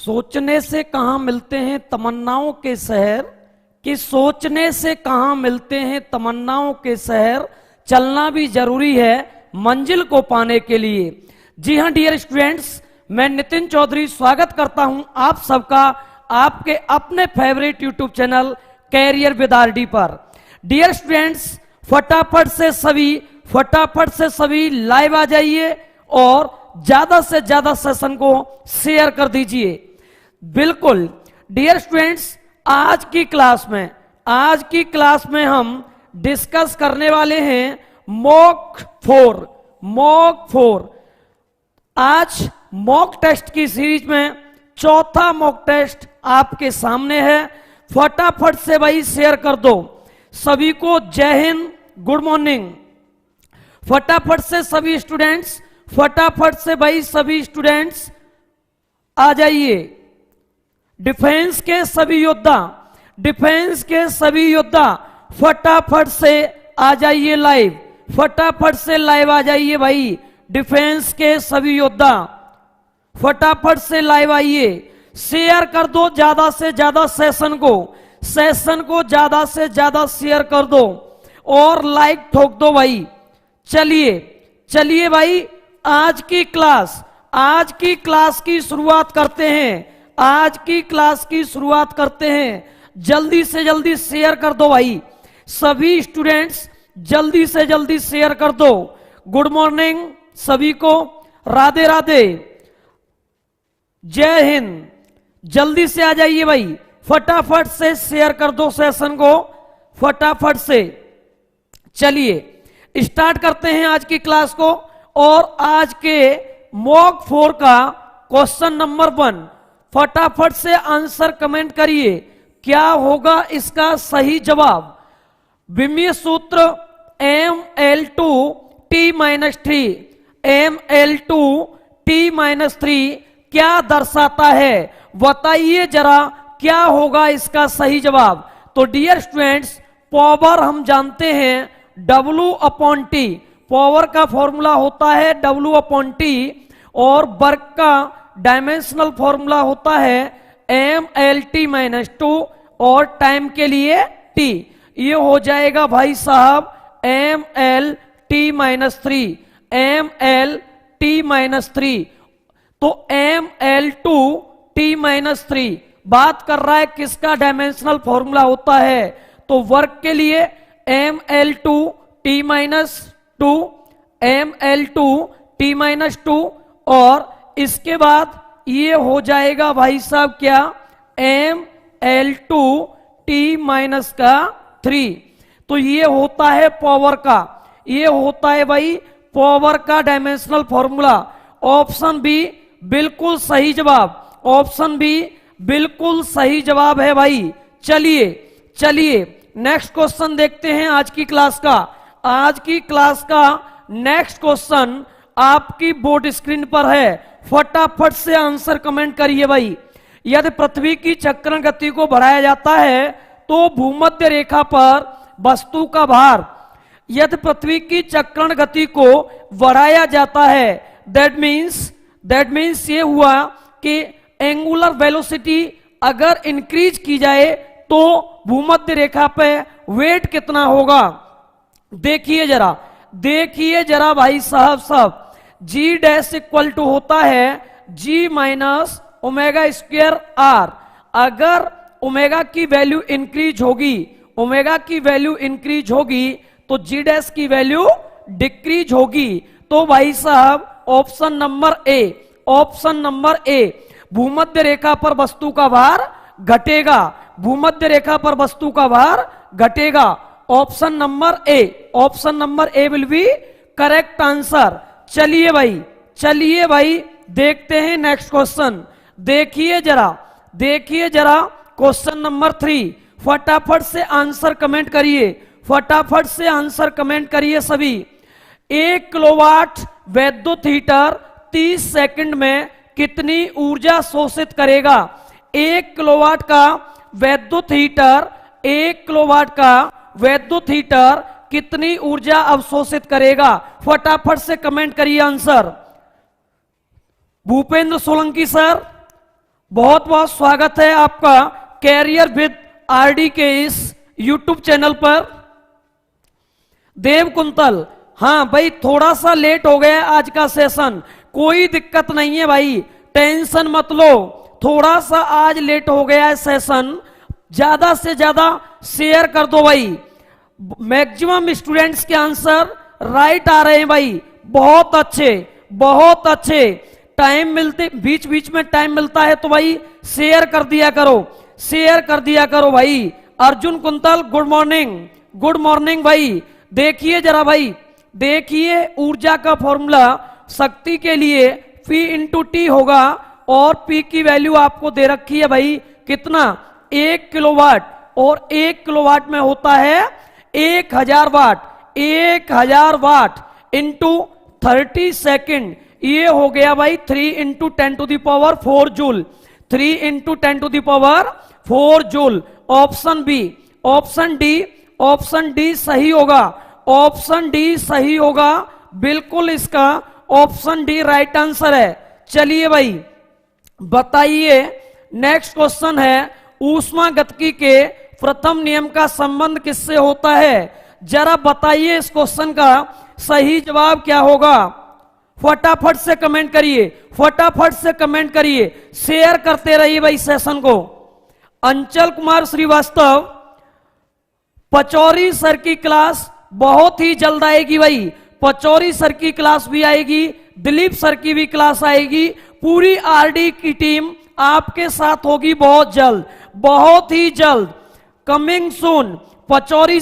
सोचने से कहाँ मिलते हैं तमन्नाओं के शहर, कि सोचने से कहाँ मिलते हैं तमन्नाओं के शहर, चलना भी जरूरी है मंजिल को पाने के लिए। जी हाँ डियर स्टूडेंट्स, मैं नितिन चौधरी स्वागत करता हूं आप सबका आपके अपने favourite YouTube channel career with RD पर। डियर स्टूडेंट्स, फटाफट से सभी लाइव आ जाइए और ज्यादा से ज्यादा सेशन को शेयर कर दीजिए। बिल्कुल डियर स्टूडेंट्स, आज की क्लास में हम डिस्कस करने वाले हैं मॉक 4। आज मॉक टेस्ट की सीरीज में चौथा मॉक टेस्ट आपके सामने है। फटाफट से भाई शेयर कर दो सभी को। जय हिंद, गुड मॉर्निंग। फटाफट से सभी स्टूडेंट्स आ जाइए। डिफेंस के सभी योद्धा फटाफट से आ जाइए लाइव। फटाफट से लाइव आ जाइए भाई। डिफेंस के सभी योद्धा फटाफट से लाइव आइए। शेयर कर दो ज्यादा से ज्यादा सेशन को ज्यादा से ज्यादा शेयर कर दो और लाइक ठोक दो भाई। चलिए भाई, आज की क्लास की शुरुआत करते हैं। जल्दी से जल्दी शेयर कर दो भाई। सभी स्टूडेंट्स जल्दी से जल्दी शेयर कर दो। गुड मॉर्निंग सभी को, राधे राधे, जय हिंद। जल्दी से आ जाइए भाई, फटाफट से शेयर कर दो सेशन को, फटाफट से। चलिए स्टार्ट करते हैं आज की क्लास को। और आज के मॉक 4 का क्वेश्चन नंबर 1 फटाफट से आंसर कमेंट करिए, क्या होगा इसका सही जवाब। विमीय सूत्र ML2T-3 क्या दर्शाता है, बताइए जरा क्या होगा इसका सही जवाब। तो डियर स्टूडेंट्स, पावर हम जानते हैं W/T, पावर का फॉर्मूला होता है W/T और वर्क का डायमेंशनल फॉर्मूला होता है MLT-2 और टाइम के लिए T। ये हो जाएगा भाई साहब MLT-3। तो ML2T-3 बात कर रहा है किसका डायमेंशनल फॉर्मूला होता है, तो वर्क के लिए ML2 और इसके बाद ये हो जाएगा भाई साहब क्या ML2T-3। तो ये होता है पावर का, ये होता है भाई पावर का डायमेंशनल फॉर्मूला। ऑप्शन बी बिल्कुल सही जवाब है भाई। चलिए नेक्स्ट क्वेश्चन देखते हैं आज की क्लास का नेक्स्ट क्वेश्चन आपकी बोर्ड स्क्रीन पर है। फटाफट से आंसर कमेंट करिए भाई। यदि पृथ्वी की चक्रण गति को बढ़ाया जाता है तो भूमध्य रेखा पर वस्तु का भार, यदि पृथ्वी की चक्रण गति को बढ़ाया जाता है, दैट मीन्स ये हुआ कि एंगुलर वेलोसिटी अगर इंक्रीज की जाए तो भूमध्य रेखा पे वेट कितना होगा। देखिए जरा भाई साहब सब G' इक्वल टू होता है G minus omega square R। अगर ओमेगा की वैल्यू इंक्रीज होगी तो G' की वैल्यू डिक्रीज होगी। तो भाई साहब ऑप्शन नंबर ए भूमध्य रेखा पर वस्तु का भार घटेगा। Option number A will be correct answer. चलिए भाई देखते हैं नेक्स्ट क्वेश्चन। देखिए जरा क्वेश्चन नंबर 3। फटाफट से आंसर कमेंट करिए सभी। 1 किलोवाट विद्युत हीटर 30 सेकंड में कितनी ऊर्जा शोषित करेगा। 1 किलोवाट का विद्युत हीटर कितनी ऊर्जा अवशोषित करेगा। फटाफट से कमेंट करिए आंसर। भूपेंद्र सोलंकी सर, बहुत बहुत स्वागत है आपका कैरियर विद आरडी के इस यूट्यूब चैनल पर। देव कुंतल, हाँ भाई थोड़ा सा लेट हो गया आज का सेशन, कोई दिक्कत नहीं है भाई, टेंशन मत लो। थोड़ा सा आज लेट हो गया है सेशन, ज्यादा से ज्यादा शेयर कर दो भाई। मैक्सिमम स्टूडेंट्स के आंसर राइट आ रहे हैं भाई, बहुत अच्छे बहुत अच्छे। टाइम मिलते बीच बीच में टाइम मिलता है तो भाई शेयर कर दिया करो, शेयर कर दिया करो भाई। अर्जुन कुंतल गुड मॉर्निंग भाई। देखिए जरा भाई, देखिए ऊर्जा का फॉर्मूला शक्ति के लिए P इंटू टी होगा और P की वैल्यू आपको दे रखी है भाई कितना, 1 किलोवाट, और 1 किलोवाट में होता है 1000 वाट। 1000 वाट इंटू 30 सेकेंड, ये हो गया भाई 3 into 10 to the power 4 joule. 3 into 10 to the power 4 joule. Option B, option D सही होगा, ऑप्शन डी सही होगा, बिल्कुल इसका ऑप्शन डी राइट आंसर है। चलिए भाई बताइए, नेक्स्ट क्वेश्चन है ऊष्मागतिकी के प्रथम नियम का संबंध किससे होता है? जरा बताइए इस क्वेश्चन का सही जवाब क्या होगा। फटाफट से कमेंट करिए, फटाफट से कमेंट करिए, शेयर करते रहिए भाई सेशन को। अंचल कुमार श्रीवास्तव, पचौरी सर की क्लास बहुत ही जल्द आएगी भाई, पचौरी सर की क्लास भी आएगी, दिलीप सर की भी क्लास आएगी, पूरी आरडी की टीम आपके साथ होगी बहुत जल्द, बहुत ही जल्द। Coming soon, Pachauri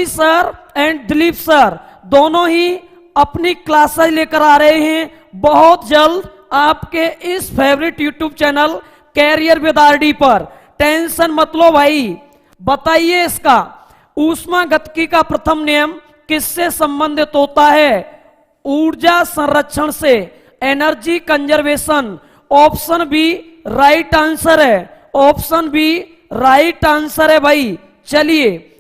sir and Dilip sir दोनों ही अपनी क्लासेस लेकर आ रहे हैं बहुत जल्द आपके इस favourite YouTube channel career with RD पर। टेंशन मत लो भाई। बताइए इसका ऊष्मागतिकी का प्रथम नियम किससे संबंधित होता है? ऊर्जा संरक्षण से, energy conservation. Option B right answer है, ऑप्शन बी राइट आंसर है भाई। चलिए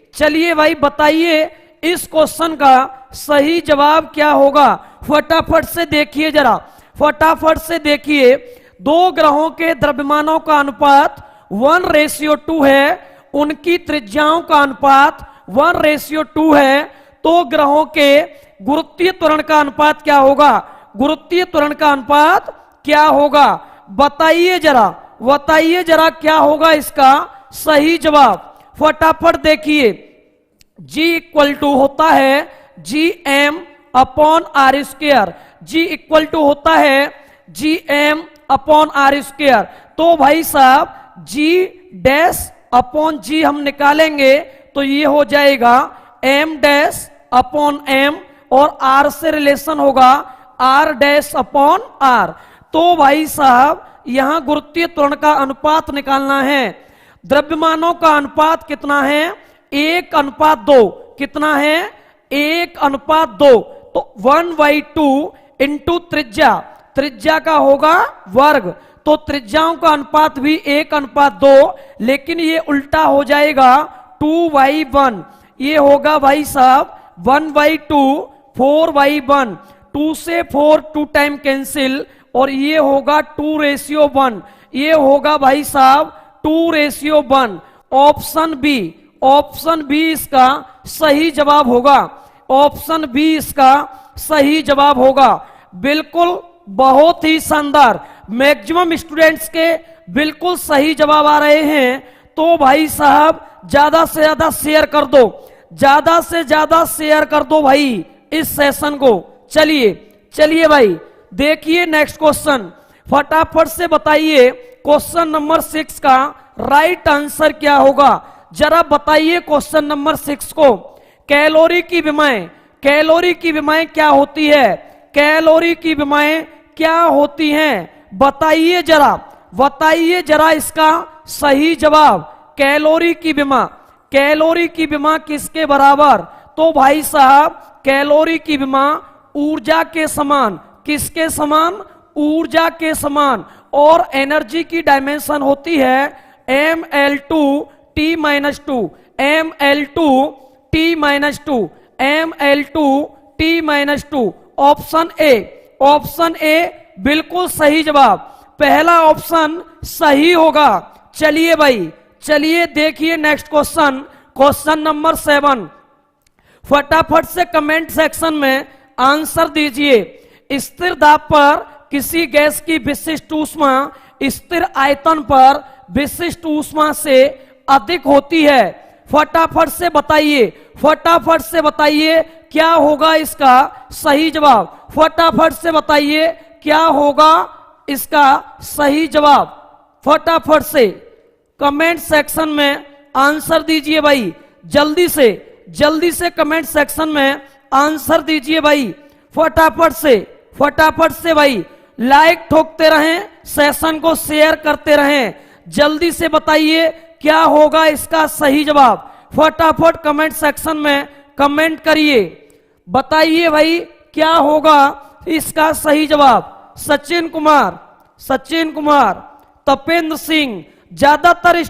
भाई बताइए इस क्वेश्चन का सही जवाब क्या होगा। फटाफट से देखिए जरा, फटाफट से देखिए। दो ग्रहों के द्रव्यमानों का अनुपात 1:2 है, उनकी त्रिज्याओं का अनुपात 1:2 है, तो ग्रहों के गुरुत्वीय त्वरण का अनुपात क्या होगा? गुरुत्वीय त्वरण का अनुपात क्या होगा? बताइए जरा क्या होगा इसका सही जवाब। फटाफट देखिए, G इक्वल टू होता है GM upon R square, G equal to होता है GM अपॉन आर स्क्वायर। तो भाई साहब G डैश अपॉन G हम निकालेंगे तो ये हो जाएगा M डैश अपॉन M, और R से रिलेशन होगा R डैश अपॉन R। तो भाई साहब यहां गुरुत्वीय त्वरण का अनुपात निकालना है। द्रव्यमानों का अनुपात कितना है? 1:2। कितना है? 1:2। तो 1/2 इंटू त्रिज्या का होगा वर्ग, तो त्रिज्याओं का अनुपात भी 1:2, लेकिन ये उल्टा हो जाएगा 2/1। ये होगा भाई साहब 1/2, 4/1। 2 से 4 2 टाइम कैंसिल, और ये होगा 2:1। ये होगा भाई साहब 2:1। ऑप्शन बी इसका सही जवाब होगा, ऑप्शन बी इसका सही जवाब होगा। बिल्कुल बहुत ही शानदार, मैक्सिमम स्टूडेंट्स के बिल्कुल सही जवाब आ रहे हैं। तो भाई साहब ज्यादा से ज्यादा शेयर कर दो, ज्यादा से ज्यादा शेयर कर दो भाई इस सेशन को। चलिए भाई देखिए नेक्स्ट क्वेश्चन, फटाफट से बताइए क्वेश्चन नंबर 6 का राइट आंसर क्या होगा। जरा बताइए क्वेश्चन नंबर 6 को। कैलोरी की विमाएं क्या होती है? कैलोरी की विमाएं क्या होती हैं? बताइए जरा इसका सही जवाब। कैलोरी की विमा किसके बराबर? तो भाई साहब कैलोरी की विमा ऊर्जा के समान। किसके समान? ऊर्जा के समान। और एनर्जी की डायमेंशन होती है ml2t-2, ml2t-2। ऑप्शन ए बिल्कुल सही जवाब, पहला ऑप्शन सही होगा। चलिए भाई, चलिए देखिए नेक्स्ट क्वेश्चन, क्वेश्चन नंबर 7। फटाफट से कमेंट सेक्शन में आंसर दीजिए। स्थिर दाब पर किसी गैस की विशिष्ट ऊष्मा स्थिर आयतन पर विशिष्ट ऊष्मा से अधिक होती है। फटाफट से बताइए, फटाफट से बताइए क्या होगा इसका सही जवाब। फटाफट से बताइए क्या होगा इसका सही जवाब। फटाफट से कमेंट सेक्शन में आंसर दीजिए भाई, जल्दी से कमेंट सेक्शन में आंसर दीजिए भाई, फटाफट से भाई। लाइक ठोकते रहें, सेशन को शेयर करते रहें। जल्दी से बताइए क्या होगा इसका सही जवाब। फटाफट कमेंट सेक्शन में कमेंट करिए, बताइए भाई क्या होगा इसका सही जवाब। सचिन कुमार, तपेंद्र सिंह, ज्यादातर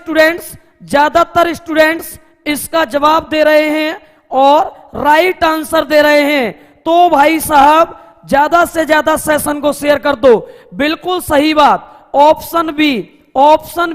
स्टूडेंट्स इसका जवाब दे रहे हैं और राइट आंसर दे रहे हैं। तो भाई साहब ज्यादा से ज्यादा सेशन को शेयर कर दो। बिल्कुल सही बात, ऑप्शन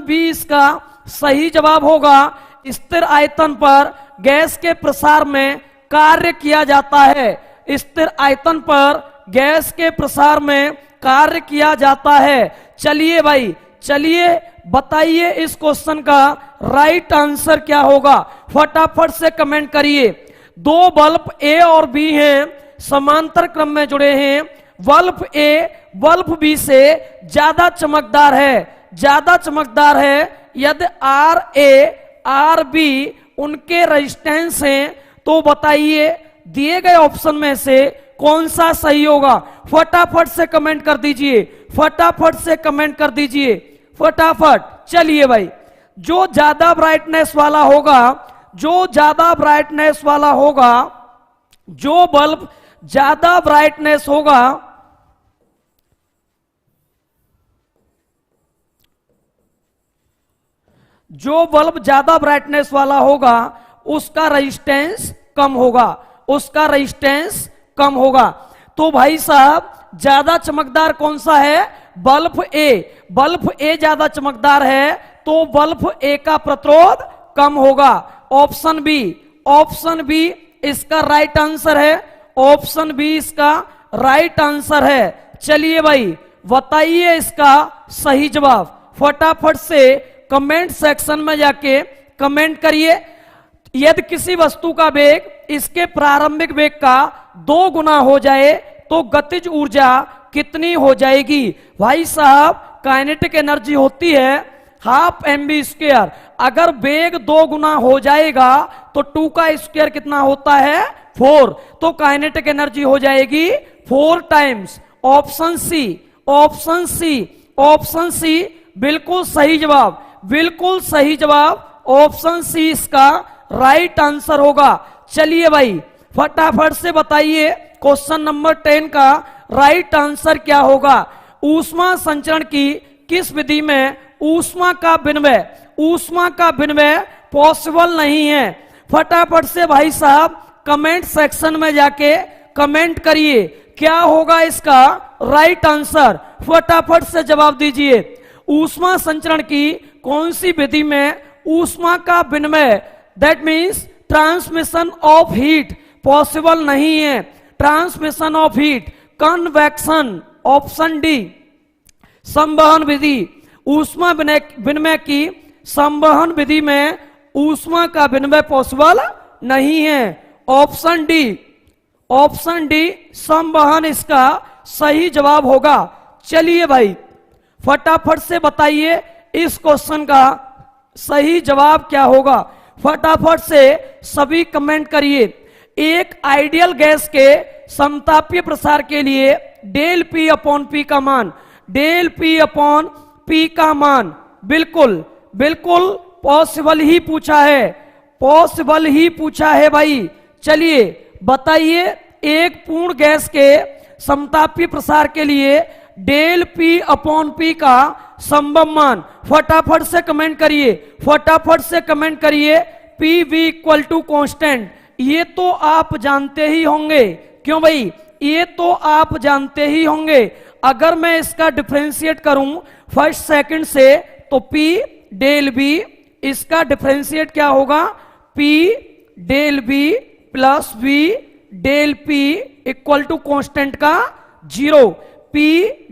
बी इसका सही जवाब होगा। स्थिर आयतन पर गैस के प्रसार में कार्य किया जाता है। स्थिर आयतन पर गैस के प्रसार में कार्य किया जाता है। चलिए भाई, चलिए बताइए इस क्वेश्चन का राइट आंसर क्या होगा। फटाफट से कमेंट करिए। दो बल्ब ए और बी हैं, समांतर क्रम में जुड़े हैं। बल्ब ए बल्ब बी से ज्यादा चमकदार है। यदि आर ए आर बी उनके रेजिस्टेंस हैं, तो बताइए दिए गए ऑप्शन में से कौन सा सही होगा। फटाफट से कमेंट कर दीजिए, फटाफट। चलिए भाई, जो ज्यादा ब्राइटनेस वाला होगा, जो बल्ब ज्यादा ब्राइटनेस होगा, जो बल्ब ज्यादा ब्राइटनेस वाला होगा उसका रेजिस्टेंस कम होगा। तो भाई साहब ज्यादा चमकदार कौन सा है? बल्ब ए ज्यादा चमकदार है, तो बल्ब ए का प्रतिरोध कम होगा। ऑप्शन बी इसका राइट आंसर है। ऑप्शन बी इसका राइट आंसर है। चलिए भाई बताइए इसका सही जवाब। फटाफट से कमेंट सेक्शन में जाके कमेंट करिए। यदि किसी वस्तु का वेग इसके प्रारंभिक वेग का 2 गुना हो जाए तो गतिज ऊर्जा कितनी हो जाएगी? भाई साहब काइनेटिक एनर्जी होती है हाफ mv²। अगर वेग 2 गुना हो जाएगा तो 2 का स्क्वायर कितना होता है? 4। तो काइनेटिक एनर्जी हो जाएगी 4 टाइम्स। ऑप्शन सी बिल्कुल सही जवाब। ऑप्शन सी इसका राइट आंसर होगा। चलिए भाई फटाफट से बताइए क्वेश्चन नंबर 10 का राइट आंसर क्या होगा। ऊष्मा संचरण की किस विधि में ऊष्मा का विनिमय पॉसिबल नहीं है? फटाफट से भाई साहब कमेंट सेक्शन में जाके कमेंट करिए क्या होगा इसका राइट आंसर। फटाफट से जवाब दीजिए। ऊष्मा संचरण की कौन सी विधि में ऊष्मा का विनिमय that means transmission of heat possible नहीं है? Transmission of heat, convection. Option D संवहन विधि। ऊष्मा विनिमय की संवहन विधि में ऊष्मा का विनिमय पॉसिबल नहीं है। ऑप्शन डी संवहन इसका सही जवाब होगा। चलिए भाई फटाफट से बताइए इस क्वेश्चन का सही जवाब क्या होगा। फटाफट से सभी कमेंट करिए। एक आइडियल गैस के समतापीय प्रसार के लिए डेल पी अपॉन पी का मान बिल्कुल पॉसिबल ही पूछा है भाई। चलिए बताइए एक पूर्ण गैस के समतापीय प्रसार के लिए डेल पी अपॉन पी का संभव मान। फटाफट से कमेंट करिए। P V equal to constant. ये तो आप जानते ही होंगे। क्यों भाई? ये तो आप जानते ही होंगे। अगर मैं इसका डिफरेंशिएट करूं फर्स्ट सेकंड से, तो P डेल B, इसका डिफरेंशिएट क्या होगा, P del B plus V del P equal to constant का 0, P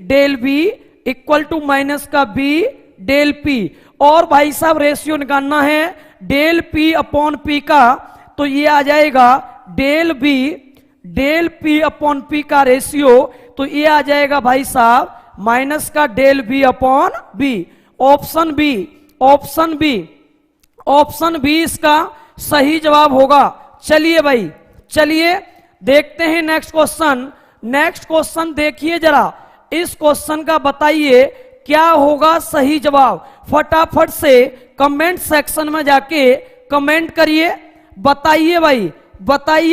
del B equal to minus का B डेल P। और भाई साहब रेशियो निकालना है डेल P अपॉन P का, तो ये आ जाएगा डेल P अपॉन P का रेशियो, तो ये आ जाएगा भाई साहब माइनस का del B upon B। Option B इसका सही जवाब होगा। चलिए भाई, चलिए देखते हैं नेक्स्ट क्वेश्चन देखिए जरा, इस क्वेश्चन का बताइए क्या होगा सही जवाब। फटाफट से कमेंट सेक्शन में जाके कमेंट करिए, बताइए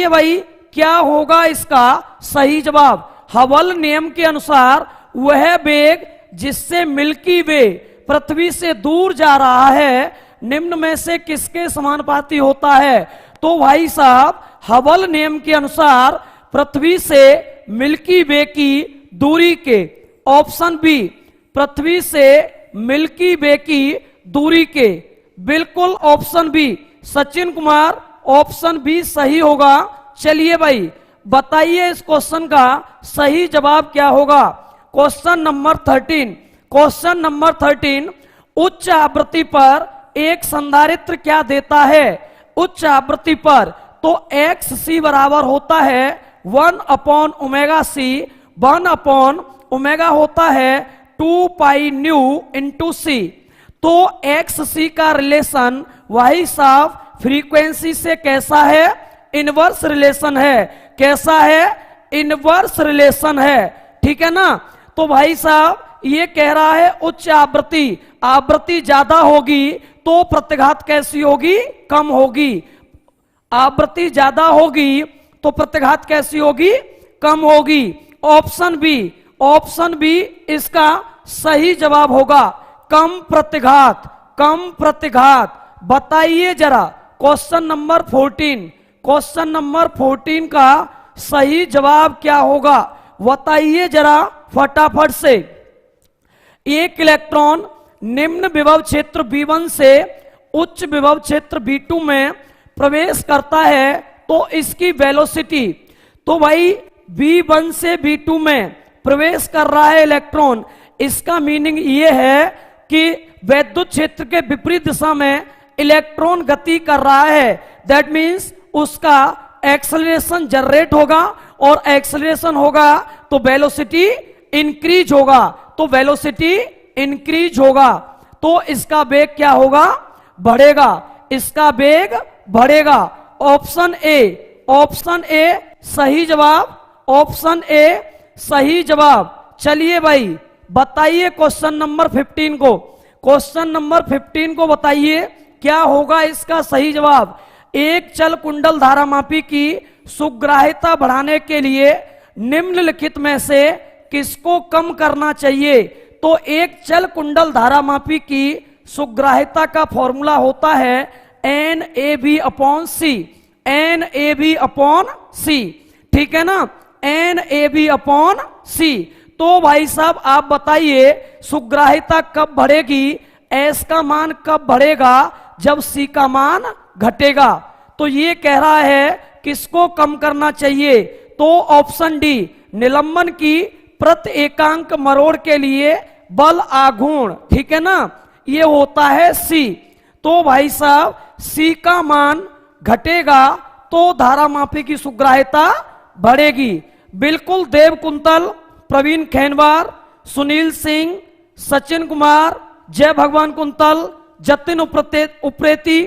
भाई क्या होगा इसका सही जवाब। हबल नियम के अनुसार वह वेग जिससे मिल्की वे पृथ्वी से दूर जा रहा है निम्न में से किसके समानुपाती होता है। तो भाई साहब हबल नियम के अनुसार पृथ्वी से मिल्की वे की दूरी के, ऑप्शन बी, पृथ्वी से मिल्की वे की दूरी के, बिल्कुल option B. Sachin Kumar option B सही होगा। चलिए भाई बताइए इस क्वेश्चन का सही जवाब क्या होगा। क्वेश्चन नंबर 13 उच्च आवृत्ति पर एक संधारित्र क्या देता है। उच्च आवृत्ति पर तो एक्स सी बराबर होता है 1 upon omega C, 1 upon omega होता है 2 पाई न्यू इंटू सी। तो एक्स सी का रिलेशन भाई साहब फ्रीक्वेंसी से कैसा है, इनवर्स रिलेशन है। कैसा है, इनवर्स रिलेशन है, ठीक है ना। तो भाई साहब ये कह रहा है उच्च आवृत्ति ज्यादा होगी तो प्रत्याघात कैसी होगी, कम होगी। आवृत्ति ज्यादा होगी तो प्रत्याघात कैसी होगी, कम होगी। ऑप्शन बी इसका सही जवाब होगा, कम प्रत्याघात। बताइए जरा क्वेश्चन नंबर 14 का सही जवाब क्या होगा, बताइए जरा फटाफट से। एक इलेक्ट्रॉन निम्न विभव क्षेत्र V1 से उच्च विभव क्षेत्र V2 में प्रवेश करता है तो इसकी वेलोसिटी, तो भाई V1 से V2 में प्रवेश कर रहा है इलेक्ट्रॉन, इसका मीनिंग ये है कि वैद्युत क्षेत्र के विपरीत दिशा में इलेक्ट्रॉन गति कर रहा है। दैट मीन्स उसका एक्सेलरेशन जनरेट होगा और एक्सेलरेशन होगा तो वेलोसिटी इंक्रीज होगा, तो इसका वेग क्या होगा, बढ़ेगा। इसका वेग बढ़ेगा। ऑप्शन ए सही जवाब। चलिए भाई बताइए क्वेश्चन नंबर 15 को बताइए क्या होगा इसका सही जवाब। एक चल कुंडल धारामापी की सुग्राह्यता बढ़ाने के लिए निम्नलिखित में से किसको कम करना चाहिए। तो एक चल कुंडल धारामापी की सुग्राह्यता का फॉर्मूला होता है NAB अपॉन सी, ठीक है ना, NAB अपॉन सी। तो भाई साहब आप बताइए सुग्राह्यता कब बढ़ेगी, S का मान कब बढ़ेगा, जब C का मान घटेगा। तो ये कह रहा है किसको कम करना चाहिए, तो ऑप्शन डी, निलंबन की प्रति एकांक मरोड़ के लिए बल आघूर्ण, ठीक है ना, ये होता है C। तो भाई साहब C का मान घटेगा तो धारामापी की सुग्राह्यता बढ़ेगी। बिल्कुल देव कुंतल, प्रवीण खैनवार, सुनील सिंह, सचिन कुमार, जय भगवान कुंतल, जतिन उप्रेती,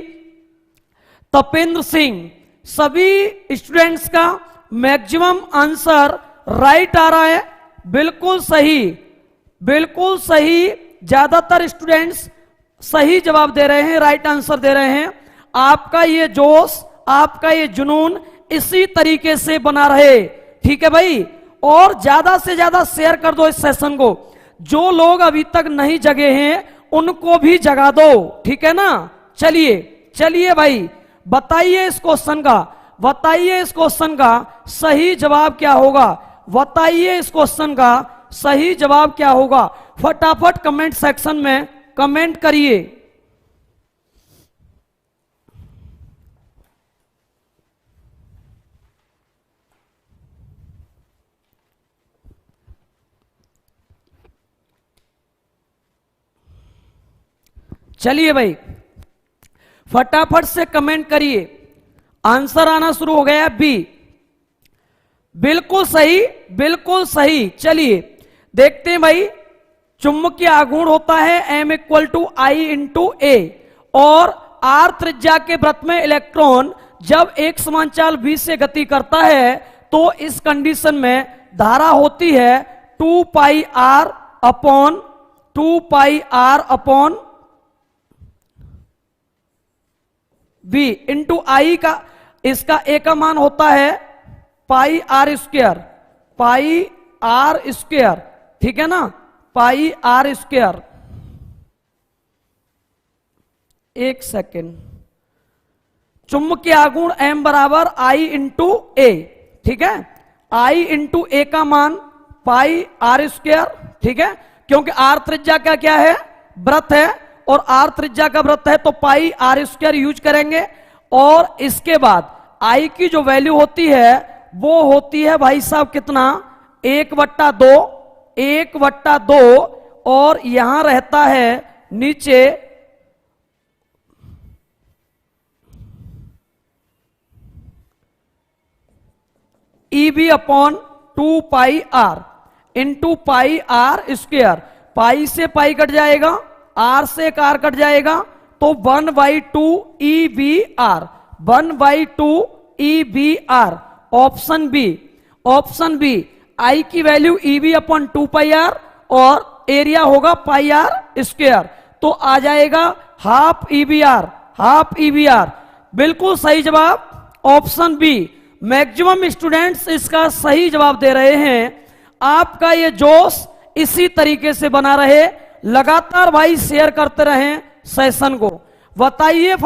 तपेंद्र सिंह, सभी स्टूडेंट्स का मैक्सिमम आंसर राइट आ रहा है। बिल्कुल सही, ज्यादातर स्टूडेंट्स सही जवाब दे रहे हैं, राइट आंसर दे रहे हैं। आपका ये जोश, आपका ये जुनून इसी तरीके से बना रहे, ठीक है भाई। और ज्यादा से ज्यादा शेयर कर दो इस सेशन को। जो लोग अभी तक नहीं जगे हैं उनको भी जगा दो, ठीक है ना। चलिए भाई बताइए इस क्वेश्चन का सही जवाब क्या होगा। फटाफट कमेंट सेक्शन में कमेंट करिए। चलिए भाई फटाफट से कमेंट करिए। आंसर आना शुरू हो गया बी। बिल्कुल सही, बिल्कुल सही। चलिए देखते हैं भाई, चुंबकीय आघूर्ण होता है M = I × A और R त्रिज्या के वृत्त में इलेक्ट्रॉन जब एक समान चाल v से गति करता है तो इस कंडीशन में धारा होती है 2πr अपॉन v इंटू आई का, इसका ए का मान होता है πr², ठीक है ना, πr²। एक सेकेंड, चुंबकीय आघूर्ण M = I × A, ठीक है। I × A का मान πr², ठीक है, क्योंकि r त्रिज्या का क्या है, वृत्त है, और r त्रिज्या का वृत्त है तो πr² यूज करेंगे। और इसके बाद I की जो वैल्यू होती है वो होती है भाई साहब कितना, 1/2, और यहां रहता है नीचे EB upon 2πr into πr²। Pi से पाई कट जाएगा, r से कार कट जाएगा, तो 1/2 EBR, 1/2 EBR। Option B, I की वैल्यू EB अपॉन 2πr और एरिया होगा πr², तो आ जाएगा हाफ EBR। बिल्कुल सही जवाब ऑप्शन बी। मैक्सिमम स्टूडेंट्स इसका सही जवाब दे रहे हैं। आपका ये जोश इसी तरीके से बना रहे, लगातार भाई शेयर करते रहें सेशन को। बताइए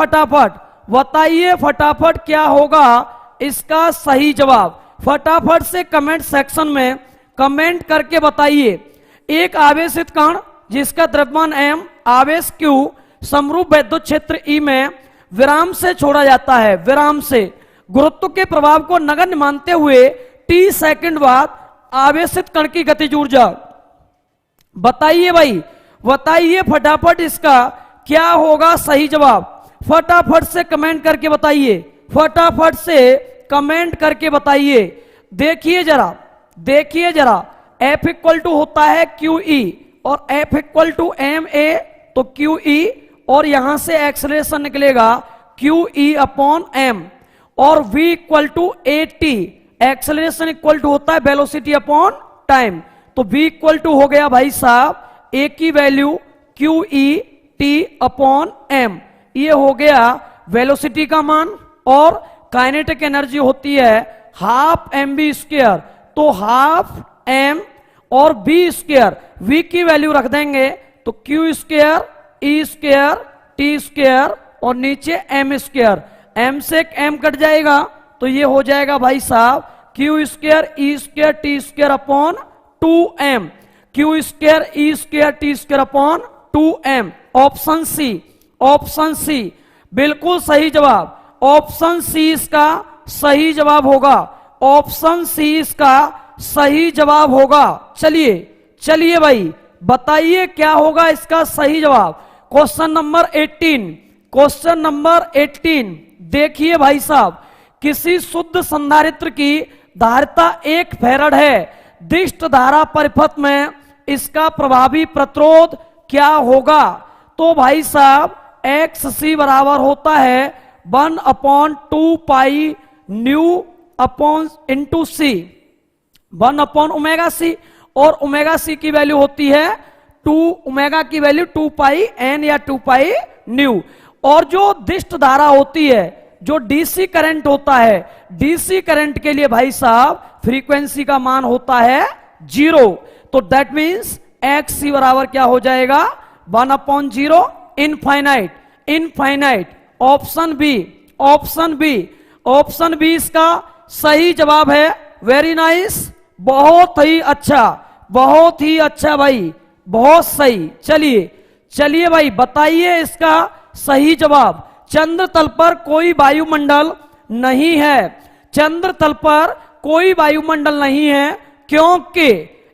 फटाफट क्या होगा इसका सही जवाब। फटाफट से कमेंट सेक्शन में कमेंट करके बताइए। एक आवेशित कण जिसका द्रव्यमान m, आवेश q, समरूप विद्युत क्षेत्र E में विराम से छोड़ा जाता है, विराम से गुरुत्व के प्रभाव को नगण्य मानते हुए t सेकंड बाद आवेशित कण की गतिज ऊर्जा। बताइए भाई, बताइए फटाफट इसका क्या होगा सही जवाब। फटाफट से कमेंट करके बताइए, फटाफट से कमेंट करके बताइए। देखिए जरा F = होता है QE और F = ma, तो QE और यहां से एक्सेलरेशन निकलेगा QE अपॉन m, और V = AT, acceleration equal to होता है वेलोसिटी अपॉन टाइम, तो V = हो गया भाई साहब A की वैल्यू QET अपॉन m, ये हो गया वेलोसिटी का मान, और काइनेटिक एनर्जी होती है हाफ mv², तो हाफ m और v², v की वैल्यू रख देंगे तो q² e² t² और नीचे m², m से m कट जाएगा तो ये हो जाएगा भाई साहब q² e² t² upon 2m, q² e² t² upon 2m। Option C बिल्कुल सही जवाब। ऑप्शन सी इसका सही जवाब होगा, ऑप्शन सी इसका सही जवाब होगा। चलिए भाई बताइए क्या होगा इसका सही जवाब। क्वेश्चन नंबर 18 देखिए भाई साहब, किसी शुद्ध संधारित्र की धारिता 1 फैराड है, दिष्ट धारा परिपथ में इसका प्रभावी प्रतिरोध क्या होगा। तो भाई साहब XC बराबर होता है 1/2 पाई न्यू अपॉन इंटू सी, 1/ωc, और ωc की वैल्यू होती है 2, ओमेगा की वैल्यू 2 पाई n या 2 पाई न्यू। और जो दिष्ट धारा होती है, जो डीसी करंट होता है, डीसी करंट के लिए भाई साहब फ्रीक्वेंसी का मान होता है 0, तो दैट मीन्स XC बराबर क्या हो जाएगा 1/0 इनफाइनाइट। ऑप्शन बी इसका सही जवाब है। वेरी नाइस, बहुत ही अच्छा भाई, बहुत सही। चलिए चलिए भाई बताइए इसका सही जवाब। चंद्र तल पर कोई वायुमंडल नहीं है। चंद्र तल पर कोई वायुमंडल नहीं है क्योंकि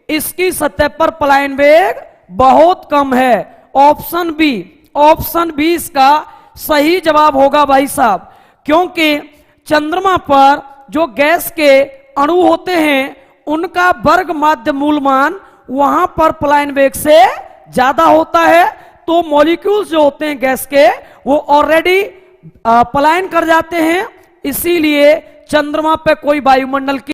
इसकी सतह पर पलायन वेग बहुत कम है। ऑप्शन बी इसका सही जवाब होगा भाई साहब, क्योंकि चंद्रमा पर जो गैस के अणु होते हैं उनका वर्ग माध्य मूलमान वहां पर पलायन वेग से ज्यादा होता है, तो मॉलिक्यूल्स जो होते हैं गैस के वो ऑलरेडी पलायन कर जाते हैं, इसीलिए चंद्रमा पे कोई वायुमंडल की